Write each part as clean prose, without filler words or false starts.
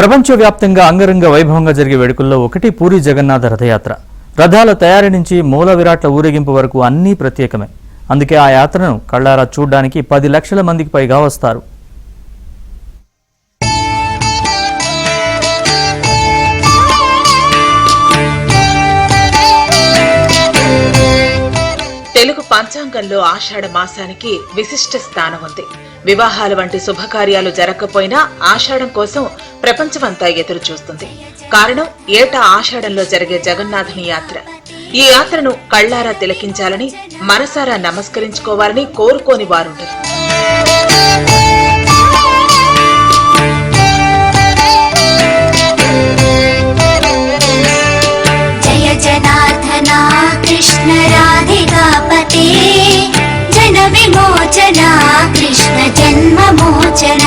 ప్రపంచవ్యాప్తంగా అంగరంగ వైభవంగా జరిగే వేడుకల్లో ఒకటి పూరి జగన్నాథ రథయాత్ర. రథాల తయారీ నుంచి మూల విరాట్ల ఊరేగింపు వరకు అన్నీ ప్రత్యేకమే. అందుకే ఆ యాత్రను కళ్ళారా చూడ్డానికి 10 లక్షల మందికి పైగా వస్తారు. తెలుగు పంచాంగంలో ఆషాఢ మాసానికి విశిష్ట స్థానం ఉంది. వివాహాల వంటి శుభకార్యాలు జరగకపోయినా ఆషాఢం కోసం ప్రపంచమంతా ఎదురు చూస్తుంది. కారణం ఏటా ఆషాఢంలో జరిగే జగన్నాథుని యాత్ర. ఈ యాత్రను కళ్లారా తిలకించాలని, మనసారా నమస్కరించుకోవాలని కోరుకోని వారుంటారు. జయ జనార్దన కృష్ణ రాధికాపతే జన విమోచన కృష్ణ జన్మమోచన.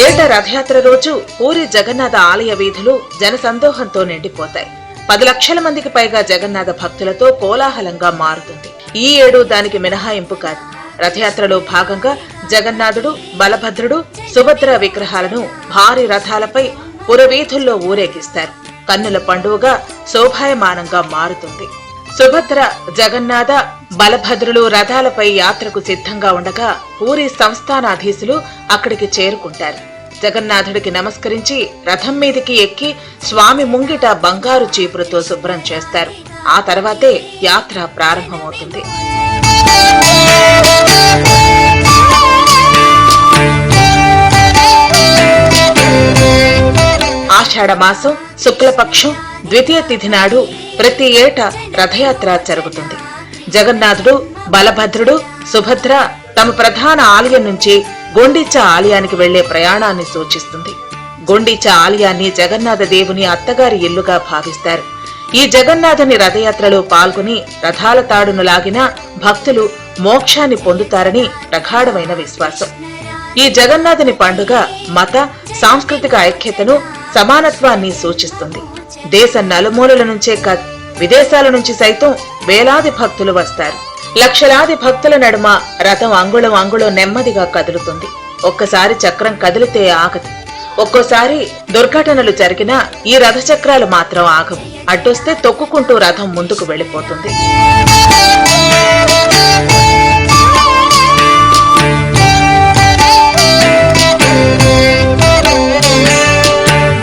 ఏటా రథయాత్ర రోజు పూరి జగన్నాథ ఆలయ వీధులు జనసందోహంతో నిండిపోతాయి. 10 లక్షల మందికి పైగా జగన్నాథ భక్తులతో కోలాహలంగా మారుతుంది. ఈ ఏడు దానికి మినహాయింపు కాదు. రథయాత్రలో భాగంగా జగన్నాథుడు, బలభద్రుడు, సుభద్ర విగ్రహాలను భారీ రథాలపై పురవీధుల్లో ఊరేగిస్తారు. కన్నుల పండుగగా శోభాయమానంగా మారుతుంది. సుభద్ర, జగన్నాథ, బలభద్రులు రథాలపై యాత్రకు సిద్ధంగా ఉండగా పూరి సంస్థానాధీశులు అక్కడికి చేరుకుంటారు. జగన్నాథుడికి నమస్కరించి రథం మీదికి ఎక్కి స్వామి ముంగిట బంగారు చీపురుతో శుభ్రం చేస్తారు. ఆ తర్వాతే యాత్ర ప్రారంభమవుతుంది. ఆషాఢ మాసం శుక్లపక్షం ద్వితీయ తిథి నాడు ప్రతి ఏటా రథయాత్ర జరుగుతుంది. జగన్నాథుడు, బలభద్రుడు, సుభద్ర తమ ప్రధాన ఆలయం నుంచి గొండిచ ఆలయానికి వెళ్లే ప్రయాణాన్ని సూచిస్తుంది. గొండిచ ఆలయాన్ని జగన్నాథ దేవుని అత్తగారి ఇల్లుగా భావిస్తారు. ఈ జగన్నాథుని రథయాత్రలో పాల్గొని రథాల తాడును లాగిన భక్తులు మోక్షాన్ని పొందుతారని ప్రగాఢమైన విశ్వాసం. ఈ జగన్నాథుని పండుగ మత, సాంస్కృతిక ఐక్యతను, సమానత్వాన్ని సూచిస్తుంది. దేశ నలుమూలల నుంచే కాదు, విదేశాల నుంచి సైతం వేలాది భక్తులు వస్తారు. లక్షలాది భక్తుల నడుమ రథం అంగుళం అంగుళం నెమ్మదిగా కదులుతుంది. ఒక్కసారి చక్రం కదిలితే ఆగదు. ఒక్కోసారి దుర్ఘటనలు జరిగినా ఈ రథ చక్రాలు మాత్రం ఆగవు. అడ్డొస్తే తొక్కుకుంటూ రథం ముందుకు వెళ్లిపోతుంది.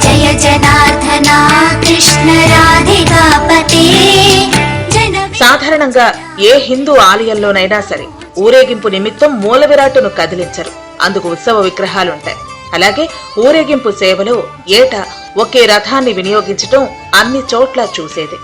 జయ జనార్దన కృష్ణ రాధికాపతే. సాధారణంగా ఏ హిందూ ఆలయంలోనైనా సరే ఊరేగింపు నిమిత్తం మూల విరాట్టును కదిలించరు. అందుకు ఉత్సవ విగ్రహాలుంటాయి. అలాగే ఊరేగింపు సేవలో ఏటా ఒకే రథాన్ని వినియోగించటం అన్ని చోట్ల చూసేది.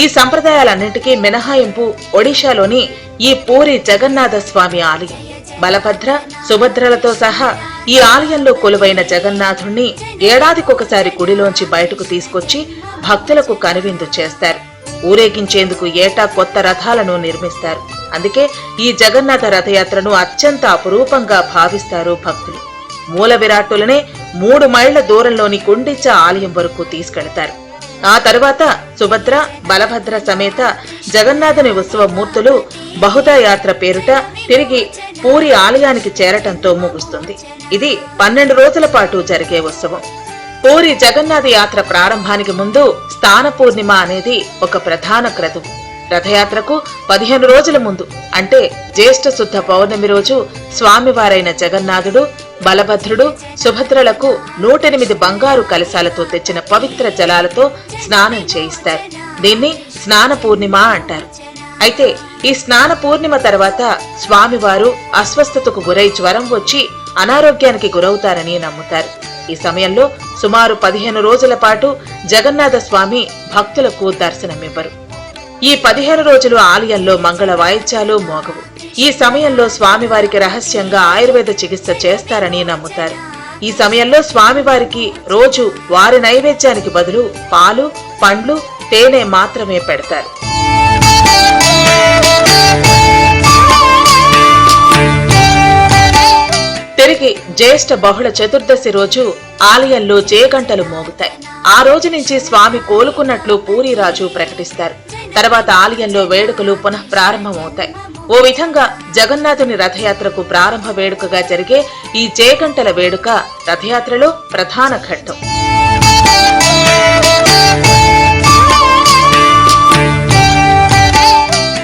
ఈ సంప్రదాయాలన్నింటికీ మినహాయింపు ఒడిశాలోని ఈ పూరి జగన్నాథ స్వామి ఆలయం. బలభద్ర, సుభద్రలతో సహా ఈ ఆలయంలో కొలువైన జగన్నాథుణ్ణి ఏడాదికొకసారి గుడిలోంచి బయటకు తీసుకొచ్చి భక్తులకు కనువిందు చేస్తారు. ఊరేగించేందుకు ఏటా కొత్త రథాలను నిర్మిస్తారు. అందుకే ఈ జగన్నాథ రథయాత్రను అత్యంత అపురూపంగా భావిస్తారు భక్తులు. మూల విరాట్టులనే 3 మైళ్ల దూరంలోని గుండిచ ఆలయం వరకు తీసుకెళతారు. ఆ తర్వాత సుభద్ర, బలభద్ర సమేత జగన్నాథుని ఉత్సవ మూర్తులు బహుదా యాత్ర పేరుట తిరిగి పూరి ఆలయానికి చేరటంతో ముగుస్తుంది. ఇది 12 రోజుల పాటు జరిగే ఉత్సవం. పూరి జగన్నాథ యాత్ర ప్రారంభానికి ముందు స్థాన పూర్ణిమ అనేది ఒక ప్రధాన క్రతువు. రథయాత్రకు 15 రోజుల ముందు అంటే జ్యేష్ఠ శుద్ధ పౌర్ణమి రోజు స్వామివారైన జగన్నాథుడు, బలభద్రుడు, సుభద్రలకు 108 బంగారు కలశాలతో తెచ్చిన పవిత్ర జలాలతో స్నానం చేయిస్తారు. దీన్ని స్నాన పూర్ణిమ అంటారు. అయితే ఈ స్నాన పూర్ణిమ తర్వాత స్వామివారు అస్వస్థతకు గురై జ్వరం వచ్చి అనారోగ్యానికి గురవుతారని నమ్ముతారు. ఈ సమయంలో సుమారు 15 రోజుల పాటు జగన్నాథ స్వామి భక్తులకు దర్శనమివ్వరు. ఈ 15 రోజులు ఆలయంలో మంగళ వాయిద్యాలు మోగవు. ఈ సమయంలో స్వామివారికి రహస్యంగా ఆయుర్వేద చికిత్స చేస్తారని నమ్ముతారు. ఈ సమయంలో స్వామివారికి రోజు వారి నైవేద్యానికి బదులు పాలు, పండ్లు, తేనె మాత్రమే పెడతారు. తిరిగి జ్యేష్ఠ బహుళ చతుర్దశి రోజు ఆలయంలో జయగంటలు మోగుతాయి. ఆ రోజు నుంచి స్వామి కోలుకున్నట్లు పూరిరాజు ప్రకటిస్తారు. తర్వాత ఆలయంలో వేడుకలు పునః ప్రారంభమవుతాయి. ఓ విధంగా జగన్నాథుని రథయాత్రకు ప్రారంభ వేడుకగా జరిగే ఈ జయగంటల వేడుక రథయాత్రలో ప్రధాన ఘట్టం.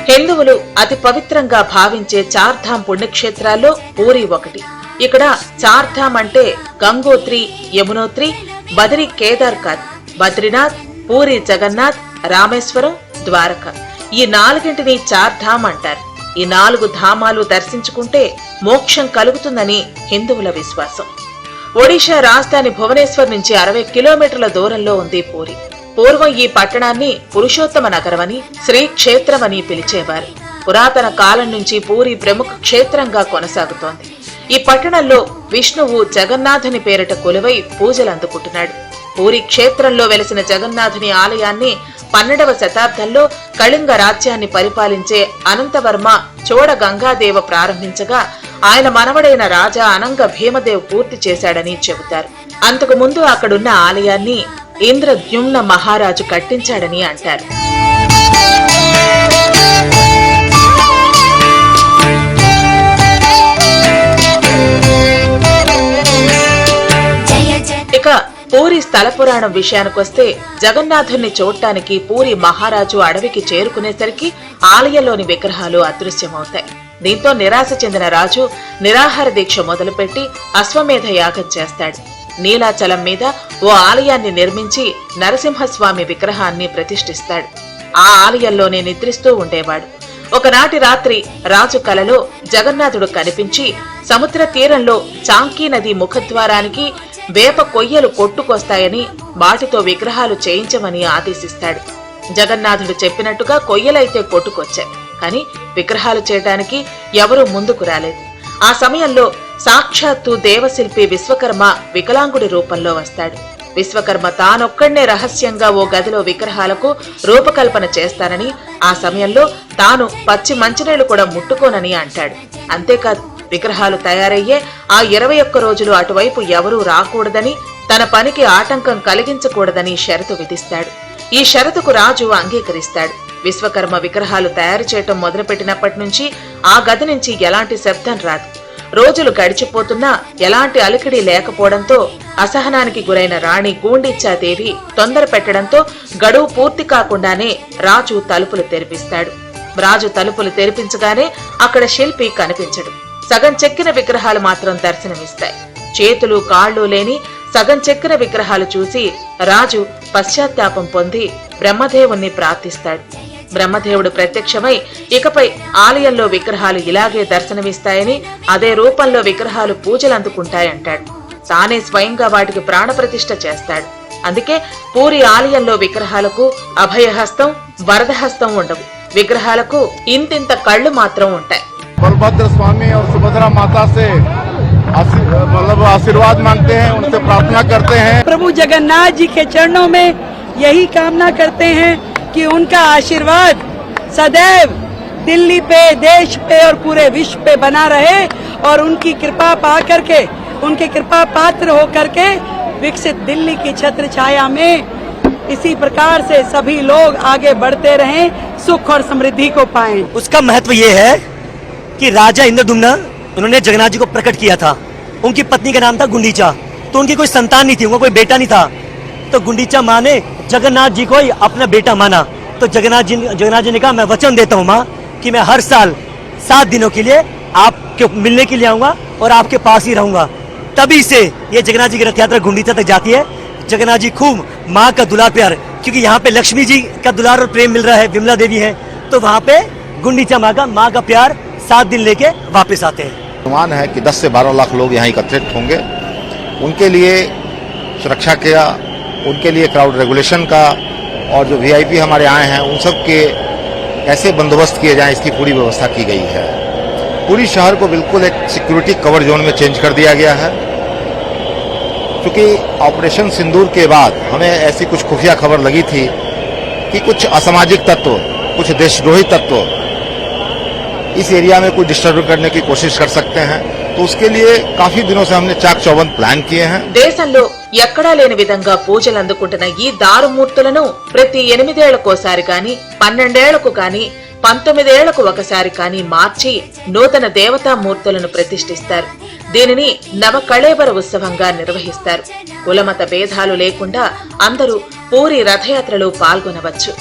హిందువులు అతి పవిత్రంగా భావించే చార్ధామ్ పుణ్యక్షేత్రాల్లో పూరి ఒకటి. ఇక్కడ చార్ధామ్ అంటే గంగోత్రి, యమునోత్రి, బదరి కేదార్ కాదు, బద్రీనాథ్, పూరి జగన్నాథ్, రామేశ్వరం, ద్వారక, ఈ నాలుగింటిని చార్ధామ్ అంటారు. ఈ 4 ధామాలు దర్శించుకుంటే మోక్షం కలుగుతుందని హిందువుల విశ్వాసం. ఒడిషా రాజధాని భువనేశ్వర్ నుంచి 60 కిలోమీటర్ల దూరంలో ఉంది పూరి. పూర్వం ఈ పట్టణాన్ని పురుషోత్తమ నగరమని, శ్రీక్షేత్రమని పిలిచేవారు. పురాతన కాలం నుంచి పూరి ప్రముఖ క్షేత్రంగా కొనసాగుతోంది. ఈ పట్టణంలో విష్ణువు జగన్నాథుని పేరిట కొలువై పూజలు అందుకుంటున్నాడు. పూరి క్షేత్రంలో వెలసిన జగన్నాథుని ఆలయాన్ని 12వ శతాబ్దంలో కళింగ రాజ్యాన్ని పరిపాలించే అనంతవర్మ చోడ గంగాదేవ ప్రారంభించగా ఆయన మనవడైన రాజా అనంగ భీమదేవ్ పూర్తి చేశాడని చెబుతారు. అంతకు ముందు అక్కడున్న ఆలయాన్ని ఇంద్రద్యుమ్న మహారాజు కట్టించాడని అంటారు. ఇక పూరి స్థల పురాణం విషయానికొస్తే జగన్నాథుణ్ణి చూడటానికి పూరి మహారాజు అడవికి చేరుకునేసరికి ఆలయంలోని విగ్రహాలు అదృశ్యమవుతాయి. దీంతో నిరాశ చెందిన రాజు నిరాహార దీక్ష మొదలుపెట్టి అశ్వమేధ యాగం చేస్తాడు. నీలాచలం మీద ఓ ఆలయాన్ని నిర్మించి నరసింహస్వామి విగ్రహాన్ని ప్రతిష్ఠిస్తాడు. ఆ ఆలయంలోనే నిద్రిస్తూ ఉండేవాడు. ఒకనాటి రాత్రి రాజు కలలో జగన్నాథుడు కనిపించి సముద్ర తీరంలో చాంకీ నది ముఖద్వారానికి వేప కొయ్యలు కొట్టుకొస్తాయని వాటితో విగ్రహాలు చేయించమని ఆదేశిస్తాడు. జగన్నాథుడు చెప్పినట్టుగా కొయ్యలైతే కొట్టుకొచ్చాయి, కానీ విగ్రహాలు చేయడానికి ఎవరూ ముందుకు రాలేదు. ఆ సమయంలో సాక్షాత్తు దేవశిల్పి విశ్వకర్మ వికలాంగుడి రూపంలో వస్తాడు. విశ్వకర్మ తానొక్కడే రహస్యంగా ఓ గదిలో విగ్రహాలకు రూపకల్పన చేస్తానని, ఆ సమయంలో తాను పచ్చి మంచినీళ్లు కూడా ముట్టుకోనని అంటాడు. అంతేకాదు, విగ్రహాలు తయారయ్యే ఆ 21 రోజులు అటువైపు ఎవరూ రాకూడదని, తన పనికి ఆటంకం కలిగించకూడదని షరతు విధిస్తాడు. ఈ షరతుకు రాజు అంగీకరిస్తాడు. విశ్వకర్మ విగ్రహాలు తయారు చేయటం మొదలుపెట్టినప్పటి నుంచి ఆ గది నుంచి ఎలాంటి శబ్దం రాదు. రోజులు గడిచిపోతున్నా ఎలాంటి అలికిడి లేకపోవడంతో అసహనానికి గురైన రాణి గూండిచ్చాదేవి తొందర పెట్టడంతో గడువు పూర్తి కాకుండానే రాజు తలుపులు తెరిపిస్తాడు. రాజు తలుపులు తెరిపించగానే అక్కడ శిల్పి కనిపించడు. సగం చెక్కిన విగ్రహాలు మాత్రం దర్శనమిస్తాయి. చేతులు కాళ్ళు లేని సగం చెక్కిన విగ్రహాలు చూసి రాజు పశ్చాత్తాపం పొంది బ్రహ్మదేవుణ్ణి ప్రార్థిస్తాడు. బ్రహ్మదేవుడు ప్రత్యక్షమై ఇకపై ఆలయంలో విగ్రహాలు ఇలాగే దర్శనమిస్తాయని, అదే రూపంలో విగ్రహాలు పూజలందుకుంటాయంటాడు. తానే స్వయంగా వాటికి ప్రాణప్రతిష్ఠ చేస్తాడు. అందుకే పూరి ఆలయంలో విగ్రహాలకు అభయహస్తం, వరదహస్తం ఉండవు. విగ్రహాలకు ఇంతింత కళ్ళు మాత్రం ఉంటాయి. बलभद्र स्वामी और सुभद्रा माता से मतलब आशीर्वाद मांगते हैं, उनसे प्रार्थना करते हैं। प्रभु जगन्नाथ जी के चरणों में यही कामना करते हैं कि उनका आशीर्वाद सदैव दिल्ली पे, देश पे और पूरे विश्व पे बना रहे और उनकी कृपा पा करके, उनके कृपा पात्र हो करके विकसित दिल्ली की छत्र छाया में इसी प्रकार से सभी लोग आगे बढ़ते रहें, सुख और समृद्धि को पाएं। उसका महत्व ये है कि राजा इंद्रदुम्न उन्होंने जगन्नाथ जी को प्रकट किया था। उनकी पत्नी का नाम था गुंडीचा, तो उनकी कोई संतान नहीं थी, उनका कोई बेटा नहीं था। तो गुंडीचा माँ ने जगन्नाथ जी को ही अपना बेटा माना। तो जगन्नाथ जी ने कहा, मैं वचन देता हूँ माँ कि मैं हर साल 7 दिनों के लिए आपके मिलने के लिए आऊंगा और आपके पास ही रहूंगा। तभी से ये जगन्नाथ जी की रथ यात्रा गुंडीचा तक जाती है। जगन्नाथ जी खूब माँ का दुलार प्यार, क्योंकि यहाँ पे लक्ष्मी जी का दुलार और प्रेम मिल रहा है, विमला देवी है, तो वहाँ पे गुंडीचा माँ का प्यार 7 दिन लेके वापस आते हैं। अनुमान है कि 10 से 12 लाख लोग यहाँ एकत्रित होंगे। उनके लिए सुरक्षा का, उनके लिए क्राउड रेगुलेशन का और जो वीआईपी हमारे आए हैं उन सब के कैसे बंदोबस्त किए जाएं, इसकी पूरी व्यवस्था की गई है। पूरी शहर को बिल्कुल एक सिक्योरिटी कवर जोन में चेंज कर दिया गया है, क्योंकि ऑपरेशन सिंदूर के बाद हमें ऐसी कुछ खुफिया खबर लगी थी कि कुछ असामाजिक तत्व, कुछ देशद्रोही तत्व इस एरिया में कुछ डिस्टर्ब करने की कोशिश कर सकते हैं। तो तो उसके लिए काफी दिनों से हमने चाक चौबंद प्लान किए हैं। దేశంలో ఎక్కడా లేని విధంగా పూజలు అందుకుంటున్న ఈ దారుమూర్తులను ప్రతి 8 ఏళ్లకోసారి గాని 12 ఏళ్లకు గాని 19 ఏళ్లకు ఒకసారి కానీ మార్చి నూతన దేవతామూర్తులను ప్రతిష్ఠిస్తారు. దీనిని నవకళేబర ఉత్సవంగా నిర్వహిస్తారు. కులమత భేదాలు లేకుండా అందరూ పూరి రథయాత్రలో పాల్గొనవచ్చు.